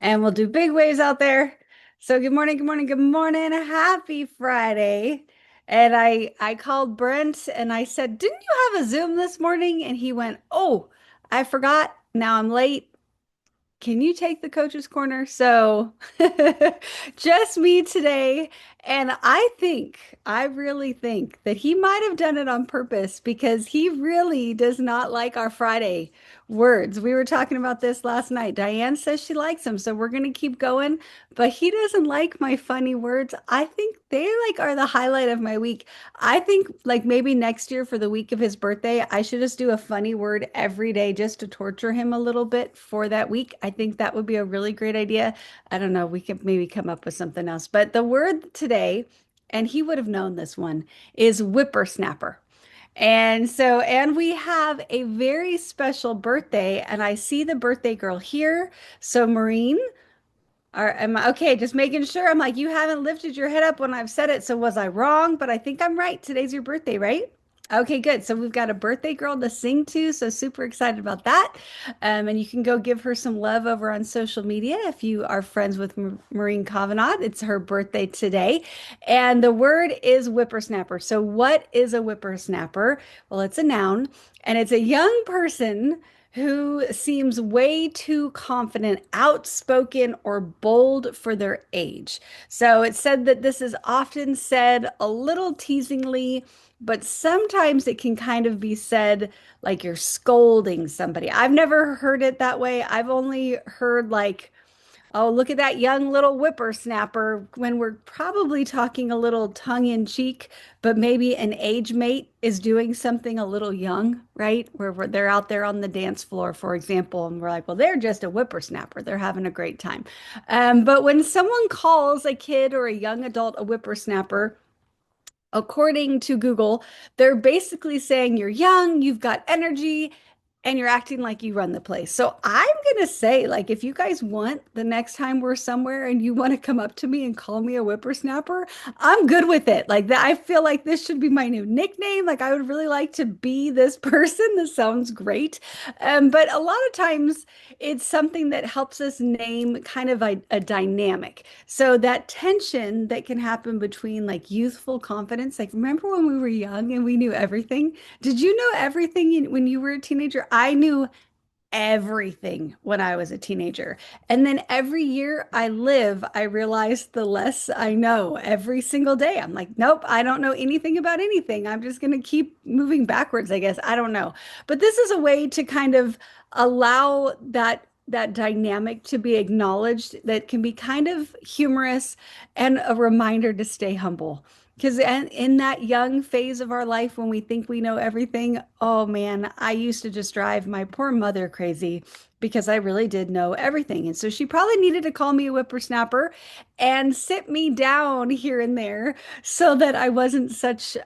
And we'll do big waves out there. So good morning, good morning, good morning. Happy Friday. And I called Brent and I said, "Didn't you have a Zoom this morning?" And he went, "Oh, I forgot. Now I'm late. Can you take the coach's corner?" So just me today. And I really think that he might have done it on purpose because he really does not like our Friday words. We were talking about this last night. Diane says she likes them, so we're going to keep going. But he doesn't like my funny words. I think they like are the highlight of my week. I think like maybe next year for the week of his birthday, I should just do a funny word every day just to torture him a little bit for that week. I think that would be a really great idea. I don't know, we could maybe come up with something else. But the word today, and he would have known this one, is whippersnapper. And we have a very special birthday, and I see the birthday girl here. So, Maureen, am I okay? Just making sure. I'm like, you haven't lifted your head up when I've said it. So was I wrong? But I think I'm right. Today's your birthday, right? Okay, good. So we've got a birthday girl to sing to. So super excited about that. And you can go give her some love over on social media if you are friends with Maureen Kavanagh. It's her birthday today. And the word is whippersnapper. So what is a whippersnapper? Well, it's a noun and it's a young person who seems way too confident, outspoken, or bold for their age. So it said that this is often said a little teasingly, but sometimes it can kind of be said like you're scolding somebody. I've never heard it that way. I've only heard like, "Oh, look at that young little whippersnapper," when we're probably talking a little tongue in cheek, but maybe an age mate is doing something a little young, right? Where they're out there on the dance floor, for example, and we're like, well, they're just a whippersnapper. They're having a great time. But when someone calls a kid or a young adult a whippersnapper, according to Google, they're basically saying you're young, you've got energy, and you're acting like you run the place. So I'm gonna say, like, if you guys want the next time we're somewhere and you want to come up to me and call me a whippersnapper, I'm good with it. Like that, I feel like this should be my new nickname. Like I would really like to be this person. This sounds great. But a lot of times it's something that helps us name kind of a dynamic. So that tension that can happen between like youthful confidence, like remember when we were young and we knew everything? Did you know everything when you were a teenager? I knew everything when I was a teenager. And then every year I live, I realize the less I know every single day. I'm like, nope, I don't know anything about anything. I'm just going to keep moving backwards, I guess. I don't know. But this is a way to kind of allow that dynamic to be acknowledged that can be kind of humorous and a reminder to stay humble. Because in that young phase of our life when we think we know everything, oh man, I used to just drive my poor mother crazy because I really did know everything. And so she probably needed to call me a whippersnapper and sit me down here and there so that I wasn't such,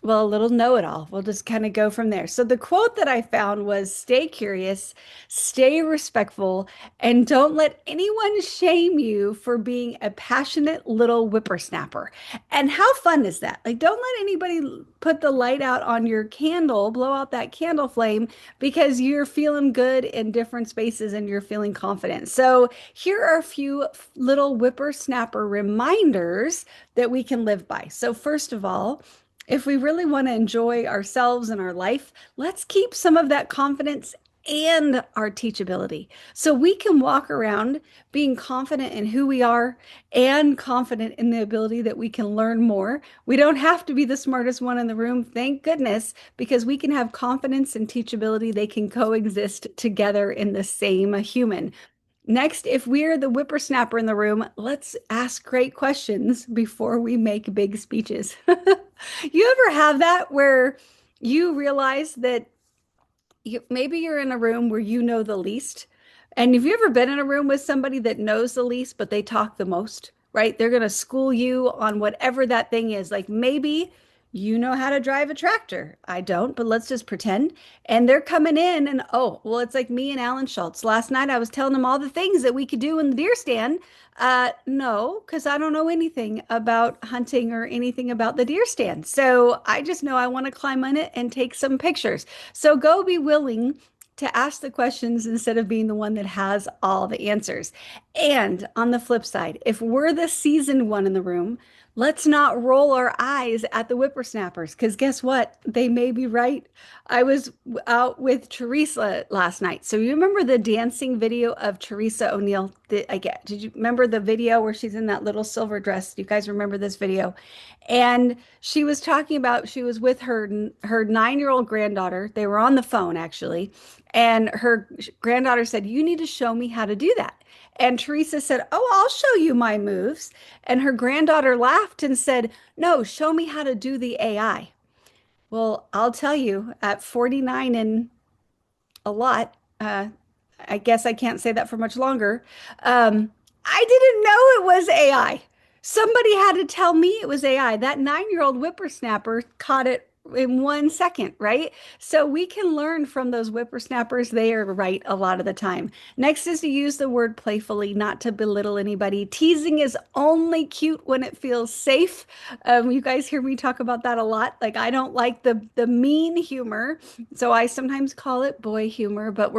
well, a little know-it-all. We'll just kind of go from there. So the quote that I found was stay curious, stay respectful, and don't let anyone shame you for being a passionate little whippersnapper. And how fun is that? Like, don't let anybody put the light out on your candle, blow out that candle flame because you're feeling good in different spaces and you're feeling confident. So, here are a few little whippersnapper reminders that we can live by. So, first of all, if we really want to enjoy ourselves and our life, let's keep some of that confidence and our teachability. So we can walk around being confident in who we are and confident in the ability that we can learn more. We don't have to be the smartest one in the room, thank goodness, because we can have confidence and teachability. They can coexist together in the same human. Next, if we're the whippersnapper in the room, let's ask great questions before we make big speeches. You ever have that where you realize that maybe you're in a room where you know the least. And have you ever been in a room with somebody that knows the least, but they talk the most, right? They're going to school you on whatever that thing is. Like maybe you know how to drive a tractor. I don't, but let's just pretend. And they're coming in and, oh, well, it's like me and Alan Schultz. Last night I was telling them all the things that we could do in the deer stand. No, because I don't know anything about hunting or anything about the deer stand. So I just know I want to climb on it and take some pictures. So go be willing to ask the questions instead of being the one that has all the answers. And on the flip side, if we're the seasoned one in the room, let's not roll our eyes at the whippersnappers because guess what? They may be right. I was out with Teresa last night. So you remember the dancing video of Teresa O'Neill? Did you remember the video where she's in that little silver dress? Do you guys remember this video? And she was talking about she was with her 9-year-old granddaughter. They were on the phone actually, and her granddaughter said, "You need to show me how to do that." And Teresa said, "Oh, I'll show you my moves." And her granddaughter laughed and said, "No, show me how to do the AI." Well, I'll tell you, at 49 and a lot, I guess I can't say that for much longer. I didn't know it was AI. Somebody had to tell me it was AI. That 9-year-old whippersnapper caught it in 1 second, right? So we can learn from those whippersnappers. They are right a lot of the time. Next is to use the word playfully, not to belittle anybody. Teasing is only cute when it feels safe. You guys hear me talk about that a lot. Like I don't like the mean humor, so I sometimes call it boy humor. But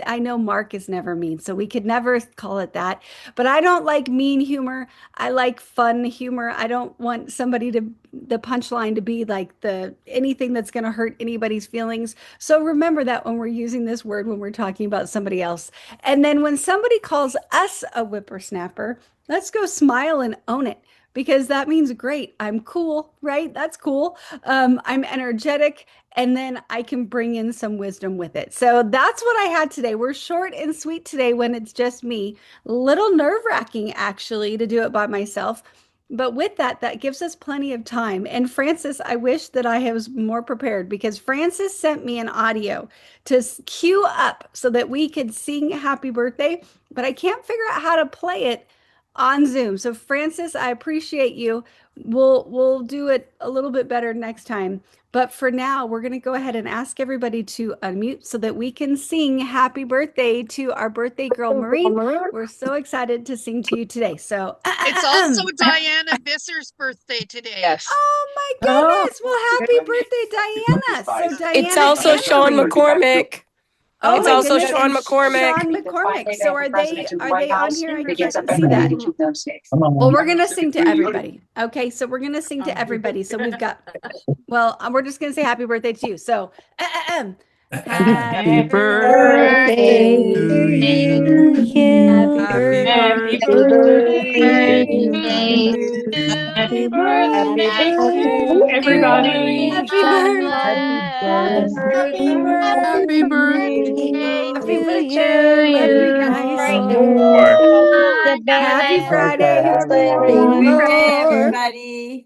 I know Mark is never mean, so we could never call it that. But I don't like mean humor. I like fun humor. I don't want the punchline to be like anything that's going to hurt anybody's feelings. So remember that when we're using this word, when we're talking about somebody else. And then when somebody calls us a whippersnapper, let's go smile and own it because that means great. I'm cool, right? That's cool. I'm energetic. And then I can bring in some wisdom with it. So that's what I had today. We're short and sweet today when it's just me. Little nerve-wracking, actually, to do it by myself. But with that, that gives us plenty of time. And Francis, I wish that I was more prepared because Francis sent me an audio to cue up so that we could sing happy birthday, but I can't figure out how to play it on Zoom. So Francis, I appreciate you. We'll do it a little bit better next time. But for now, we're going to go ahead and ask everybody to unmute so that we can sing happy birthday to our birthday girl, Maureen. We're so excited to sing to you today. So it's also Diana Visser's birthday today. Yes. oh my goodness. Well, happy birthday, Diana. So Diana It's also and Sean Maureen. McCormick. Oh It's my also goodness. Sean And McCormick. Sean McCormick. So are they on here? I can't see that. Well, we're going to sing to everybody. Okay, so we're going to sing to everybody. So we're just going to say happy birthday to you. So, happy birthday to you. Happy birthday to you. Happy birthday, everybody. happy birthday, happy Happy birthday, happy birthday birthday. Love you guys. Happy Friday. Happy Rain birthday, more. everybody.